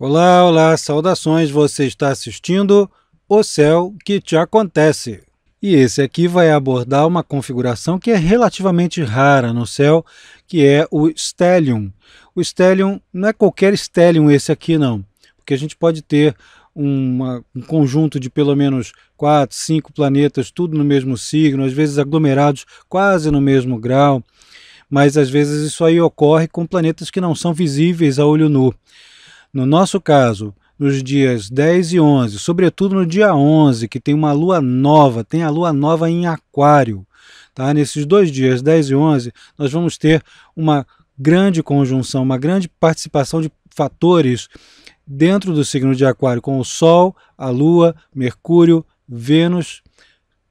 Olá, olá, saudações, você está assistindo O Céu que Te Acontece. E esse aqui vai abordar uma configuração que é relativamente rara no céu, que é o stellium. O stellium não é qualquer stellium esse aqui não, porque a gente pode ter um conjunto de pelo menos 4, 5 planetas, tudo no mesmo signo, às vezes aglomerados quase no mesmo grau, mas às vezes isso aí ocorre com planetas que não são visíveis a olho nu. No nosso caso, nos dias 10 e 11, sobretudo no dia 11, que tem uma lua nova, tem a lua nova em Aquário. Tá? Nesses 2 dias, 10 e 11, nós vamos ter uma grande conjunção, uma grande participação de fatores dentro do signo de Aquário, com o Sol, a Lua, Mercúrio, Vênus,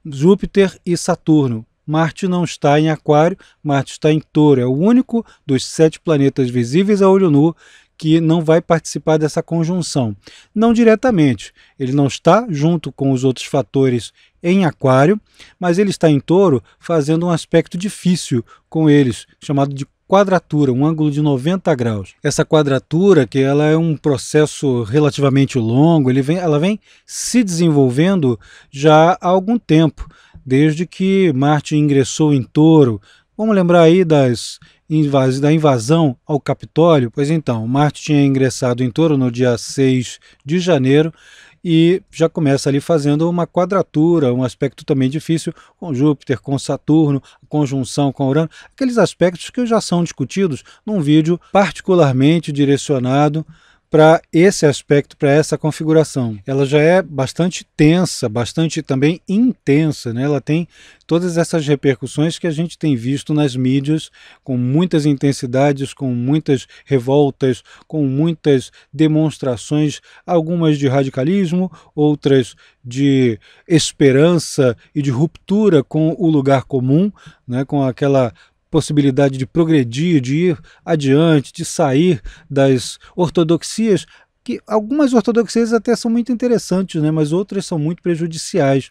Júpiter e Saturno. Marte não está em Aquário, Marte está em Touro. É o único dos 7 planetas visíveis a olho nu que não vai participar dessa conjunção. Não diretamente, ele não está junto com os outros fatores em Aquário, mas ele está em Touro fazendo um aspecto difícil com eles, chamado de quadratura, um ângulo de 90 graus. Essa quadratura, que ela é um processo relativamente longo, ela vem se desenvolvendo já há algum tempo, desde que Marte ingressou em Touro. Vamos lembrar aí da invasão ao Capitólio? Pois então, Marte tinha ingressado em Touro no dia 6 de janeiro e já começa ali fazendo uma quadratura, um aspecto também difícil com Júpiter, com Saturno, conjunção com Urano, aqueles aspectos que já são discutidos num vídeo particularmente direcionado para esse aspecto, para essa configuração. Ela já é bastante tensa, bastante também intensa, né? Ela tem todas essas repercussões que a gente tem visto nas mídias, com muitas intensidades, com muitas revoltas, com muitas demonstrações, algumas de radicalismo, outras de esperança e de ruptura com o lugar comum, né? Com aquela possibilidade de progredir, de ir adiante, de sair das ortodoxias, que algumas ortodoxias até são muito interessantes, né, mas outras são muito prejudiciais,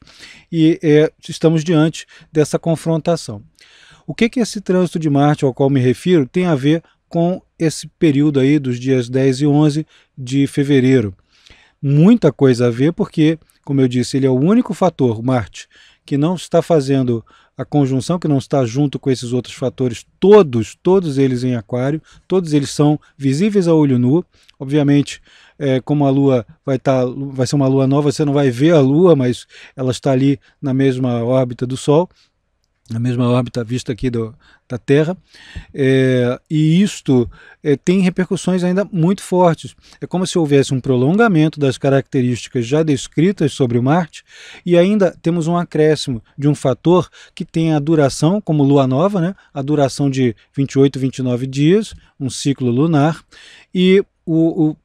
e estamos diante dessa confrontação. O que esse trânsito de Marte ao qual me refiro tem a ver com esse período aí dos dias 10 e 11 de fevereiro? Muita coisa a ver, porque, como eu disse, ele é o único fator, Marte, que não está fazendo a conjunção, que não está junto com esses outros fatores, todos eles em Aquário, todos eles são visíveis a olho nu. Obviamente, como a Lua vai ser uma Lua nova, você não vai ver a Lua, mas ela está ali na mesma órbita do Sol, na mesma órbita vista aqui da Terra, e isto tem repercussões ainda muito fortes. É como se houvesse um prolongamento das características já descritas sobre Marte, e ainda temos um acréscimo de um fator que tem a duração, como Lua nova, né? A duração de 28, 29 dias, um ciclo lunar, e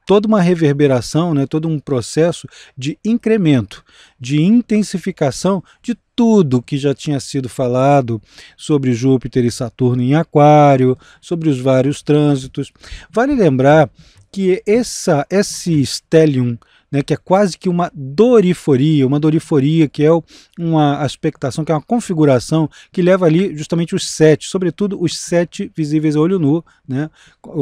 toda uma reverberação, né, todo um processo de incremento, de intensificação de tudo que já tinha sido falado sobre Júpiter e Saturno em Aquário, sobre os vários trânsitos. Vale lembrar que esse stellium, né, que é quase que uma doriforia que é uma aspectação, que é uma configuração que leva ali justamente os 7, sobretudo os 7 visíveis a olho nu, né?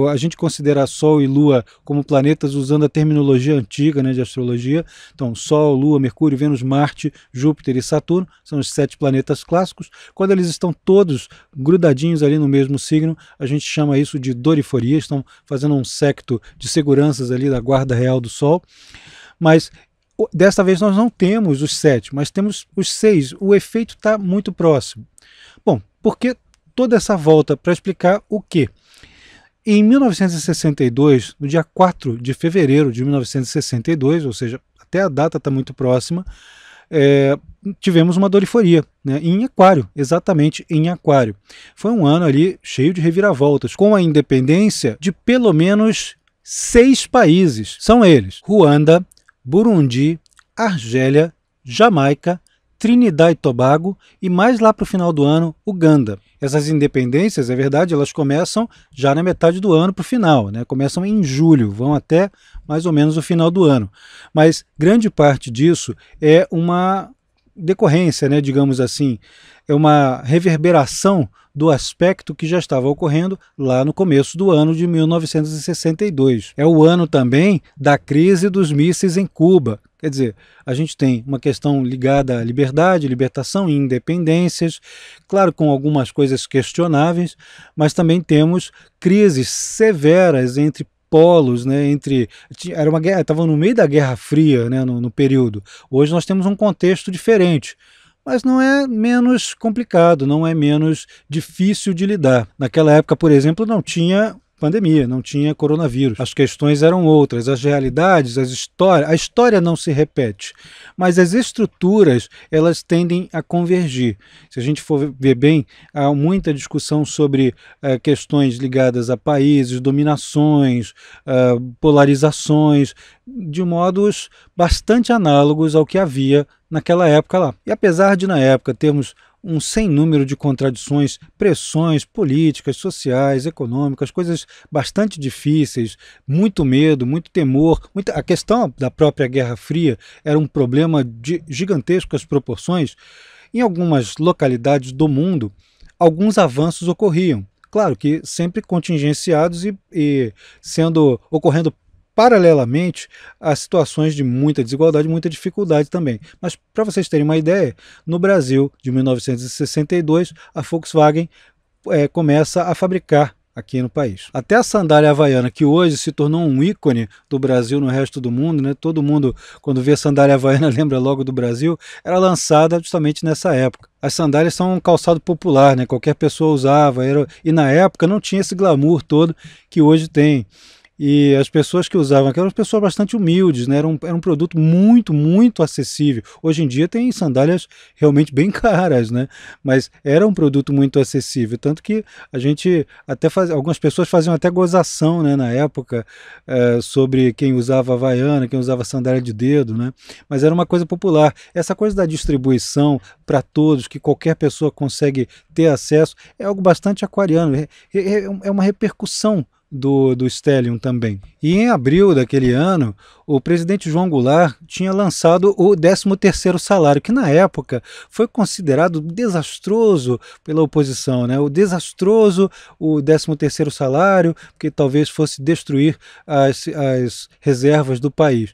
A gente considera Sol e Lua como planetas usando a terminologia antiga, né, de astrologia. Então, Sol, Lua, Mercúrio, Vênus, Marte, Júpiter e Saturno são os 7 planetas clássicos. Quando eles estão todos grudadinhos ali no mesmo signo, a gente chama isso de doriforia, estão fazendo um séquito de seguranças ali da guarda real do Sol. Mas dessa vez nós não temos os 7, mas temos os 6. O efeito está muito próximo. Bom, por que toda essa volta? Para explicar o quê? Em 1962, no dia 4 de fevereiro de 1962, ou seja, até a data está muito próxima, tivemos uma doriforia, né, em Aquário, exatamente em Aquário. Foi um ano ali cheio de reviravoltas, com a independência de pelo menos 6 países. São eles: Ruanda, Burundi, Argélia, Jamaica, Trinidad e Tobago e mais lá para o final do ano, Uganda. Essas independências, é verdade, elas começam já na metade do ano para o final, né? Começam em julho, vão até mais ou menos o final do ano. Mas grande parte disso é uma decorrência, né, digamos assim, é uma reverberação do aspecto que já estava ocorrendo lá no começo do ano de 1962. É o ano também da crise dos mísseis em Cuba. Quer dizer, a gente tem uma questão ligada à liberdade, libertação e independências, claro, com algumas coisas questionáveis, mas também temos crises severas entre polos, né, era uma guerra, estava no meio da Guerra Fria, né, no período. Hoje nós temos um contexto diferente, mas não é menos complicado, não é menos difícil de lidar. Naquela época, por exemplo, não tinha pandemia, não tinha coronavírus. As questões eram outras, as realidades, a história não se repete, mas as estruturas, elas tendem a convergir. Se a gente for ver bem, há muita discussão sobre questões ligadas a países, dominações, polarizações, de modos bastante análogos ao que havia naquela época lá. E apesar de, na época, termos um sem número de contradições, pressões políticas, sociais, econômicas, coisas bastante difíceis, muito medo, muito temor. A questão da própria Guerra Fria era um problema de gigantescas proporções. Em algumas localidades do mundo, alguns avanços ocorriam. Claro que sempre contingenciados e ocorrendo paralelamente a situações de muita desigualdade, muita dificuldade também. Mas para vocês terem uma ideia, no Brasil de 1962, a Volkswagen começa a fabricar aqui no país. Até a sandália havaiana, que hoje se tornou um ícone do Brasil no resto do mundo, né? Todo mundo, quando vê a sandália havaiana, lembra logo do Brasil, era lançada justamente nessa época. As sandálias são um calçado popular, né? Qualquer pessoa usava, e na época não tinha esse glamour todo que hoje tem. E as pessoas que usavam eram pessoas bastante humildes, né? Era um produto muito, muito acessível. Hoje em dia tem sandálias realmente bem caras, né? Mas era um produto muito acessível, tanto que a gente algumas pessoas faziam até gozação, né, na época, sobre quem usava havaiana, quem usava sandália de dedo, né? Mas era uma coisa popular. Essa coisa da distribuição para todos, que qualquer pessoa consegue ter acesso, é algo bastante aquariano, é uma repercussão do Stellium também. E em abril daquele ano, o presidente João Goulart tinha lançado o 13º salário, que na época foi considerado desastroso pela oposição, né? O 13º salário, que talvez fosse destruir as reservas do país.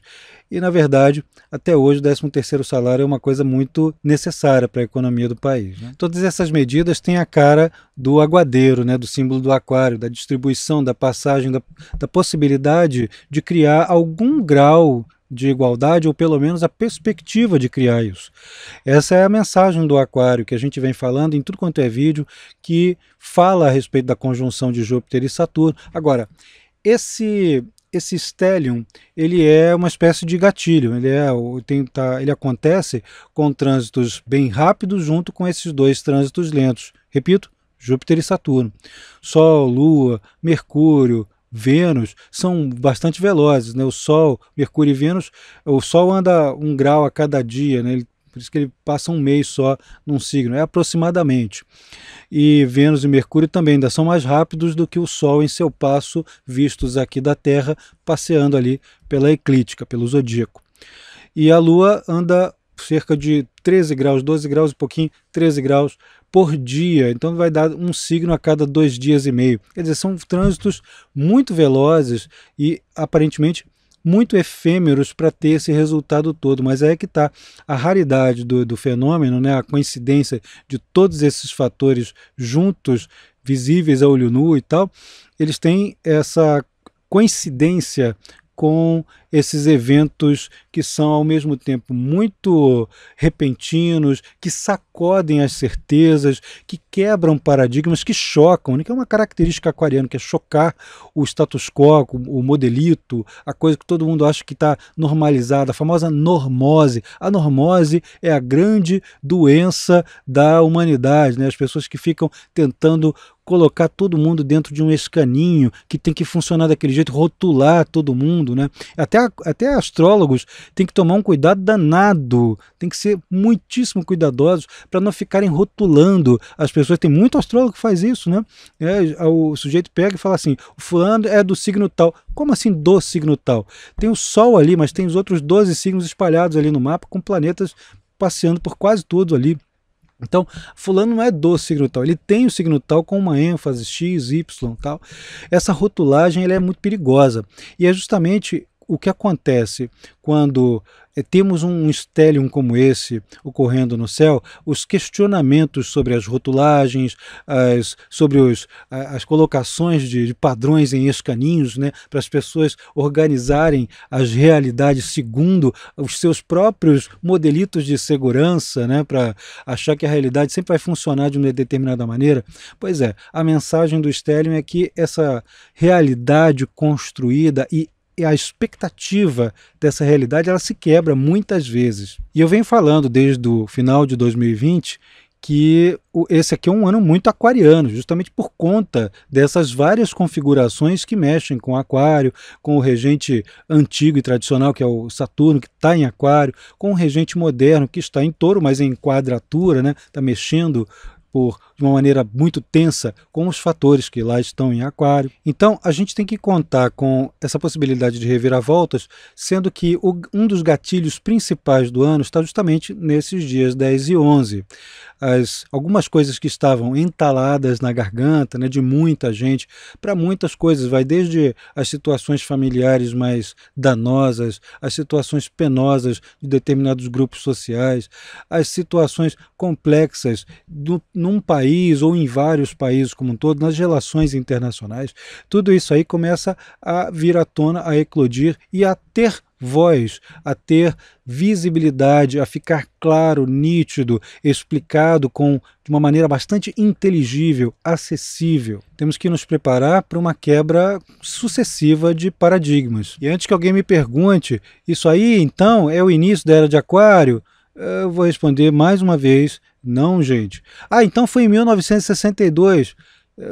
E, na verdade, até hoje o 13º salário é uma coisa muito necessária para a economia do país, né? Todas essas medidas têm a cara do aguadeiro, né, do símbolo do aquário, da distribuição, da passagem, da possibilidade de criar algum grau de igualdade, ou pelo menos a perspectiva de criar isso. Essa é a mensagem do aquário que a gente vem falando em tudo quanto é vídeo, que fala a respeito da conjunção de Júpiter e Saturno. Agora, esse stellium, ele é uma espécie de gatilho, ele acontece com trânsitos bem rápidos junto com esses dois trânsitos lentos. Repito, Júpiter e Saturno. Sol, Lua, Mercúrio, Vênus são bastante velozes, né? O Sol, Mercúrio e Vênus, o Sol anda 1 grau a cada dia, né? Por isso que ele passa 1 mês só num signo, é aproximadamente. E Vênus e Mercúrio também ainda são mais rápidos do que o Sol em seu passo, vistos aqui da Terra, passeando ali pela eclíptica, pelo zodíaco. E a Lua anda cerca de 13 graus, 12 graus e pouquinho, 13 graus por dia, então vai dar um signo a cada 2 dias e meio. Quer dizer, são trânsitos muito velozes e aparentemente muito efêmeros para ter esse resultado todo, mas é que está a raridade do fenômeno, né? A coincidência de todos esses fatores juntos, visíveis a olho nu e tal, eles têm essa coincidência com esses eventos que são ao mesmo tempo muito repentinos, que sacodem as certezas, que quebram paradigmas, que chocam, né? Que é uma característica aquariana, que é chocar o status quo, o modelito, a coisa que todo mundo acha que está normalizada, a famosa normose. A normose é a grande doença da humanidade, né? As pessoas que ficam tentando colocar todo mundo dentro de um escaninho, que tem que funcionar daquele jeito, rotular todo mundo, né? Até astrólogos têm que tomar um cuidado danado, tem que ser muitíssimo cuidadosos para não ficarem rotulando as pessoas. Tem muito astrólogo que faz isso, né? O sujeito pega e fala assim, o fulano é do signo tal. Como assim do signo tal? Tem o Sol ali, mas tem os outros 12 signos espalhados ali no mapa com planetas passeando por quase tudo ali. Então, fulano não é do signo tal, ele tem o signo tal com uma ênfase X, Y, tal. Essa rotulagem ela é muito perigosa. E é justamente o que acontece quando temos um stellium como esse ocorrendo no céu, os questionamentos sobre as rotulagens, sobre as colocações de padrões em escaninhos, né, para as pessoas organizarem as realidades segundo os seus próprios modelitos de segurança, né, para achar que a realidade sempre vai funcionar de uma determinada maneira. Pois é, a mensagem do stellium é que essa realidade construída e a expectativa dessa realidade ela se quebra muitas vezes. E eu venho falando desde o final de 2020 que esse aqui é um ano muito aquariano, justamente por conta dessas várias configurações que mexem com o aquário, com o regente antigo e tradicional, que é o Saturno, que está em aquário, com o regente moderno, que está em touro, mas em quadratura, né? Está mexendo de uma maneira muito tensa com os fatores que lá estão em aquário. Então a gente tem que contar com essa possibilidade de reviravoltas, sendo que um dos gatilhos principais do ano está justamente nesses dias 10 e 11. Algumas coisas que estavam entaladas na garganta, né, de muita gente, para muitas coisas, vai desde as situações familiares mais danosas, as situações penosas de determinados grupos sociais, as situações complexas num país ou em vários países como um todo, nas relações internacionais. Tudo isso aí começa a vir à tona, a eclodir e a ter voz, a ter visibilidade, a ficar claro, nítido, explicado de uma maneira bastante inteligível, acessível. Temos que nos preparar para uma quebra sucessiva de paradigmas. E antes que alguém me pergunte, isso aí então é o início da Era de Aquário? Eu vou responder mais uma vez, não, gente. Ah, então foi em 1962.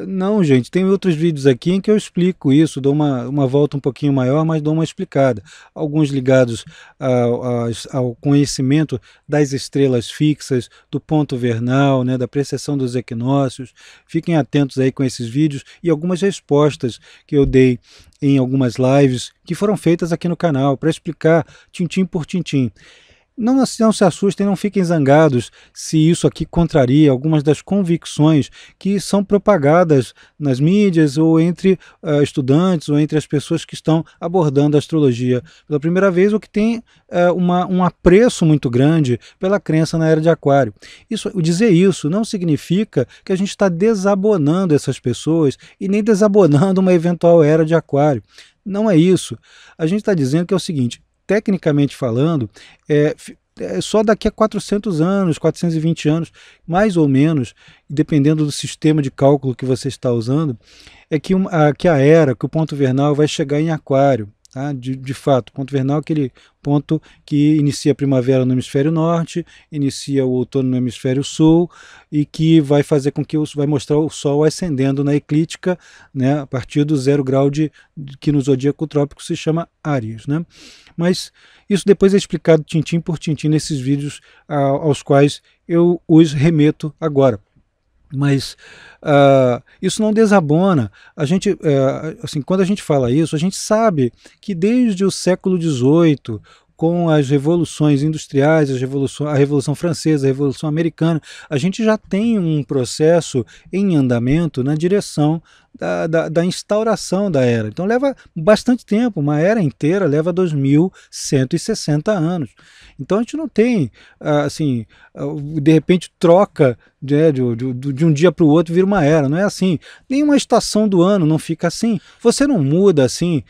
Não, gente, tem outros vídeos aqui em que eu explico isso, dou uma volta um pouquinho maior, mas dou uma explicada. Alguns ligados ao conhecimento das estrelas fixas, do ponto vernal, né, da precessão dos equinócios. Fiquem atentos aí com esses vídeos e algumas respostas que eu dei em algumas lives que foram feitas aqui no canal para explicar tintim por tintim. Não se assustem, não fiquem zangados se isso aqui contraria algumas das convicções que são propagadas nas mídias ou entre estudantes ou entre as pessoas que estão abordando a astrologia pela primeira vez ou que tem um apreço muito grande pela crença na Era de Aquário. Dizer isso não significa que a gente está desabonando essas pessoas e nem desabonando uma eventual Era de Aquário. Não é isso. A gente está dizendo que é o seguinte: tecnicamente falando, só daqui a 400 anos, 420 anos, mais ou menos, dependendo do sistema de cálculo que você está usando, é que o ponto vernal vai chegar em Aquário. Tá? De fato, o ponto vernal é aquele ponto que inicia a primavera no hemisfério norte, inicia o outono no hemisfério sul e que vai fazer com que vai mostrar o Sol ascendendo na eclíptica, né, a partir do 0 grau que no zodíaco trópico se chama Áries, né? Mas isso depois é explicado tintim por tintim nesses vídeos aos quais eu os remeto agora. Mas isso não desabona. Assim, quando a gente fala isso, a gente sabe que desde o século XVIII, com as revoluções industriais, a Revolução Francesa, a Revolução Americana, a gente já tem um processo em andamento na direção da instauração da era. Então leva bastante tempo, uma era inteira leva 2160 anos. Então a gente não tem, assim, de repente troca de um dia para o outro vira uma era, não é assim. Nenhuma estação do ano não fica assim. Você não muda assim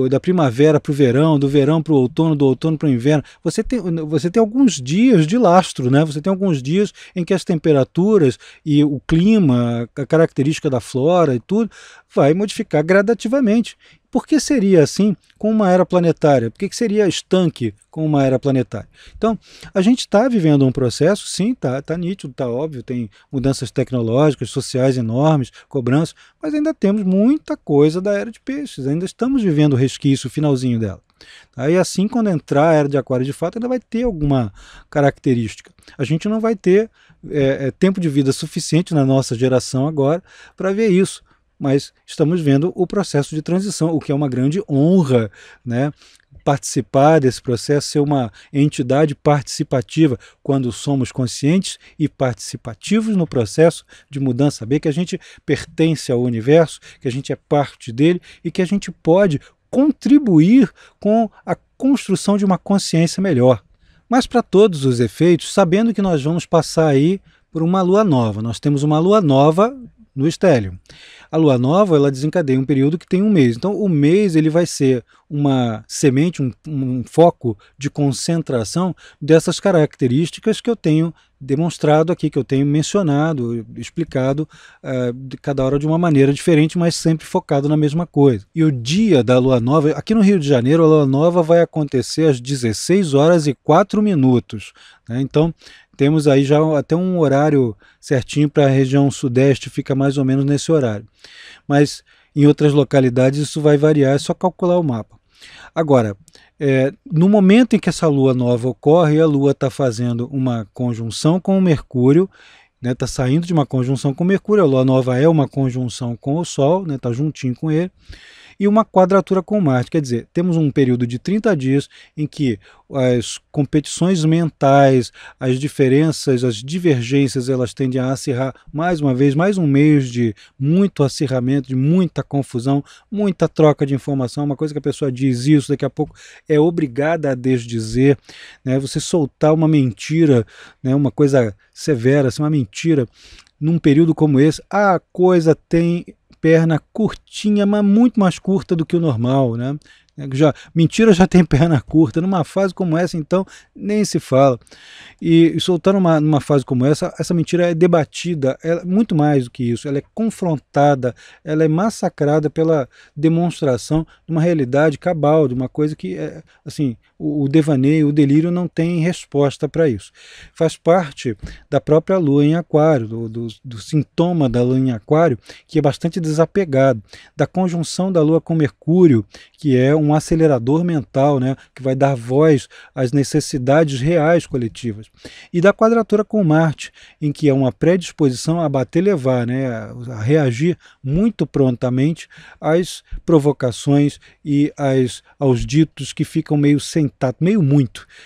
da primavera para o verão, do verão para o outono, do outono para o inverno. Você tem alguns dias de lastro, né? Você tem alguns dias em que as temperaturas e o clima, a característica da flora e tudo, vai modificar gradativamente. Por que seria assim com uma era planetária? Por que seria estanque com uma era planetária? Então, a gente está vivendo um processo, sim, tá nítido, tá óbvio, tem mudanças tecnológicas, sociais enormes, cobranças, mas ainda temos muita coisa da era de peixes, ainda estamos vivendo o resquício, o finalzinho dela. Aí assim, quando entrar a era de Aquário de fato, ainda vai ter alguma característica. A gente não vai ter tempo de vida suficiente na nossa geração agora para ver isso. Mas estamos vendo o processo de transição, o que é uma grande honra, né? participar desse processo, ser uma entidade participativa, quando somos conscientes e participativos no processo de mudança, saber que a gente pertence ao universo, que a gente é parte dele e que a gente pode contribuir com a construção de uma consciência melhor. Mas para todos os efeitos, sabendo que nós vamos passar aí por uma lua nova. Nós temos uma lua nova no estélio. A lua nova, ela desencadeia um período que tem um mês. Então, o mês ele vai ser uma semente, um foco de concentração dessas características que eu tenho demonstrado aqui, que eu tenho mencionado, explicado de cada hora de uma maneira diferente, mas sempre focado na mesma coisa. E o dia da lua nova, aqui no Rio de Janeiro, a lua nova vai acontecer às 16 horas e 4 minutos. Né? Então, temos aí já até um horário certinho para a região sudeste, fica mais ou menos nesse horário. Mas em outras localidades isso vai variar, é só calcular o mapa. Agora, no momento em que essa lua nova ocorre, a lua está fazendo uma conjunção com o Mercúrio, está saindo de uma conjunção com o Mercúrio, a lua nova é uma conjunção com o Sol, está juntinho com ele, e uma quadratura com Marte. Quer dizer, temos um período de 30 dias em que as competições mentais, as diferenças, as divergências, elas tendem a acirrar mais uma vez, mais um mês de muito acirramento, de muita confusão, muita troca de informação, uma coisa que a pessoa diz isso, daqui a pouco é obrigada a desdizer, né? Você soltar uma mentira, né? Uma coisa severa, assim, uma mentira, num período como esse, a coisa tem perna curtinha, mas muito mais curta do que o normal, né? Mentira já tem perna curta, numa fase como essa, então, nem se fala. E soltar numa fase como essa mentira é debatida, muito mais do que isso, ela é confrontada, ela é massacrada pela demonstração de uma realidade cabal, de uma coisa que, assim, o devaneio, o delírio não tem resposta para isso. Faz parte da própria lua em aquário, do sintoma da lua em aquário, que é bastante desapegado, da conjunção da lua com Mercúrio, que é um acelerador mental, né, que vai dar voz às necessidades reais coletivas. E da quadratura com Marte, em que é uma predisposição a bater e levar, né, a reagir muito prontamente às provocações e aos ditos que ficam meio sem tato,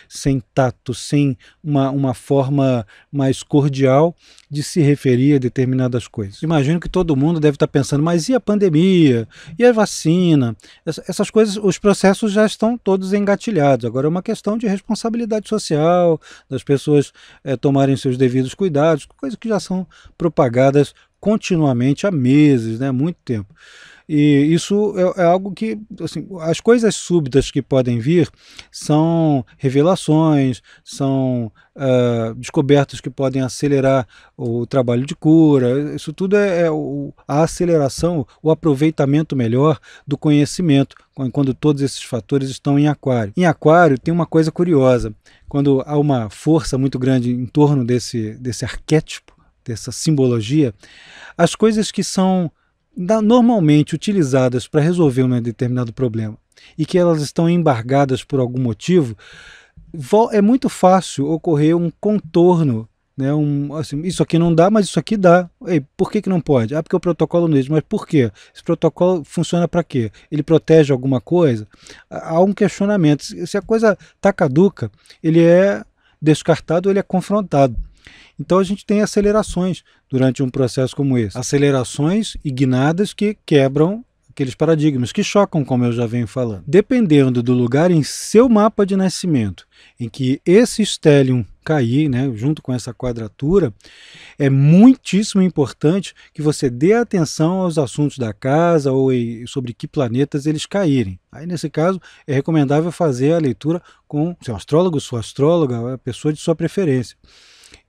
sem tato, sem uma forma mais cordial de se referir a determinadas coisas. Imagino que todo mundo deve estar pensando, mas e a pandemia? E a vacina? Essas coisas, os processos já estão todos engatilhados. Agora é uma questão de responsabilidade social, das pessoas tomarem seus devidos cuidados, coisas que já são propagadas continuamente há meses, né, há muito tempo. E isso é algo que, assim, as coisas súbitas que podem vir são revelações, são descobertas que podem acelerar o trabalho de cura. Isso tudo é a aceleração, o aproveitamento melhor do conhecimento, quando todos esses fatores estão em aquário. Em aquário tem uma coisa curiosa, quando há uma força muito grande em torno desse arquétipo, dessa simbologia, as coisas que são normalmente utilizadas para resolver um determinado problema e que elas estão embargadas por algum motivo, é muito fácil ocorrer um contorno, né? Assim, isso aqui não dá, mas isso aqui dá. Ei, por que não pode? Porque o protocolo não existe. Mas por quê? Esse protocolo funciona para quê? Ele protege alguma coisa? Há um questionamento. Se a coisa está caduca, ele é descartado, ele é confrontado. Então a gente tem acelerações durante um processo como esse. Acelerações e guinadas que quebram aqueles paradigmas, que chocam, como eu já venho falando. Dependendo do lugar em seu mapa de nascimento, em que esse stellium cair, né, junto com essa quadratura, é muitíssimo importante que você dê atenção aos assuntos da casa ou sobre que planetas eles caírem. Aí, nesse caso, é recomendável fazer a leitura com seu astrólogo, sua astróloga, a pessoa de sua preferência.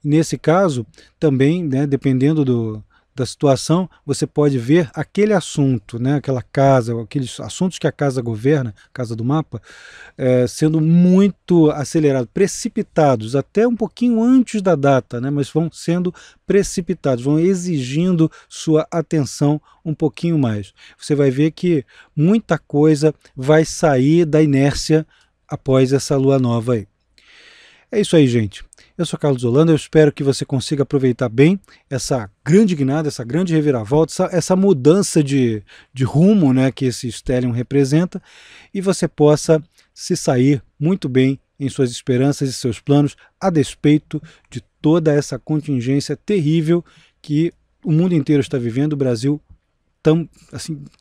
Nesse caso, também, né, dependendo da situação, você pode ver aquele assunto, né, aquela casa, aqueles assuntos que a casa governa, casa do mapa, sendo muito acelerados, precipitados, até um pouquinho antes da data, né, mas vão sendo precipitados, vão exigindo sua atenção um pouquinho mais. Você vai ver que muita coisa vai sair da inércia após essa lua nova aí. É isso aí, gente. Eu sou Carlos Holanda, eu espero que você consiga aproveitar bem essa grande guinada, essa grande reviravolta, essa mudança de rumo, né, que esse stellium representa, e você possa se sair muito bem em suas esperanças e seus planos, a despeito de toda essa contingência terrível que o mundo inteiro está vivendo. O Brasil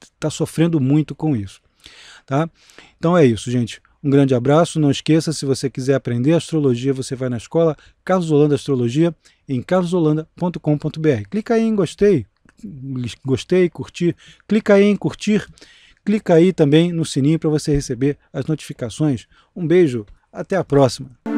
está sofrendo muito com isso. Tá? Então é isso, gente. Um grande abraço. Não esqueça, se você quiser aprender astrologia, você vai na escola Carlos Holanda Astrologia em carlosholanda.com.br. Clica aí em gostei, curtir. Clica aí em curtir. Clica aí também no sininho para você receber as notificações. Um beijo, até a próxima.